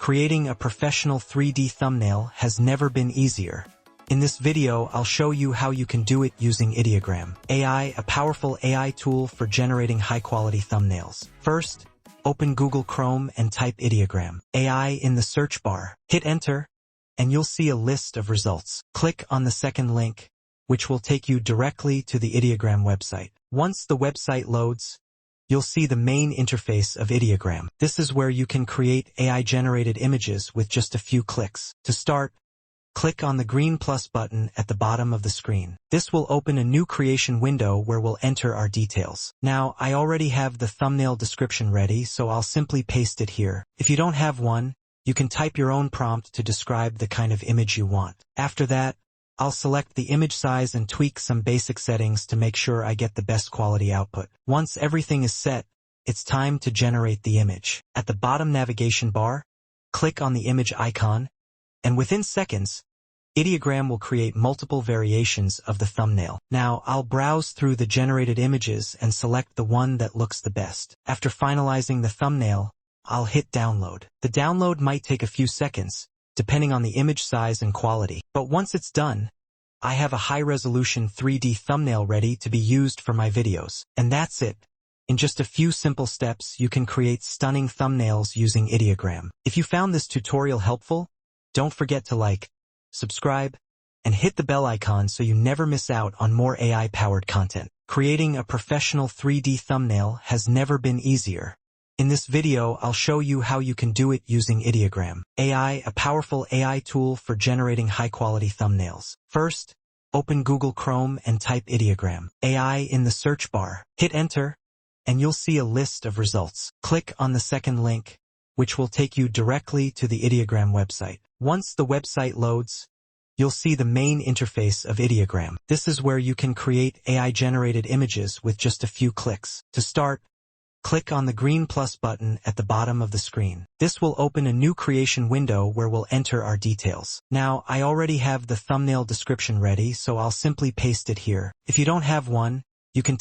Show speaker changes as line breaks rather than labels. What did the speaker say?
Creating a professional 3D thumbnail has never been easier. In this video, I'll show you how you can do it using Ideogram AI, a powerful AI tool for generating high-quality thumbnails. First, open Google Chrome and type Ideogram AI in the search bar. Hit enter, and you'll see a list of results. Click on the second link, which will take you directly to the Ideogram website. Once the website loads, you'll see the main interface of Ideogram. This is where you can create AI-generated images with just a few clicks. To start, click on the green plus button at the bottom of the screen. This will open a new creation window where we'll enter our details. Now, I already have the thumbnail description ready, so I'll simply paste it here. If you don't have one, you can type your own prompt to describe the kind of image you want. After that, I'll select the image size and tweak some basic settings to make sure I get the best quality output. Once everything is set, it's time to generate the image. At the bottom navigation bar, click on the image icon, and within seconds, Ideogram will create multiple variations of the thumbnail. Now, I'll browse through the generated images and select the one that looks the best. After finalizing the thumbnail, I'll hit download. The download might take a few seconds, depending on the image size and quality. But once it's done, I have a high-resolution 3D thumbnail ready to be used for my videos. And that's it. In just a few simple steps, you can create stunning thumbnails using Ideogram. If you found this tutorial helpful, don't forget to like, subscribe, and hit the bell icon so you never miss out on more AI-powered content. Creating a professional 3D thumbnail has never been easier. In this video, I'll show you how you can do it using Ideogram AI, a powerful AI tool for generating high-quality thumbnails. First, open Google Chrome and type Ideogram AI in the search bar. Hit enter, and you'll see a list of results. Click on the second link, which will take you directly to the Ideogram website. Once the website loads, you'll see the main interface of Ideogram. This is where you can create AI-generated images with just a few clicks. To start, click on the green plus button at the bottom of the screen. This will open a new creation window where we'll enter our details. Now, I already have the thumbnail description ready, so I'll simply paste it here. If you don't have one, you can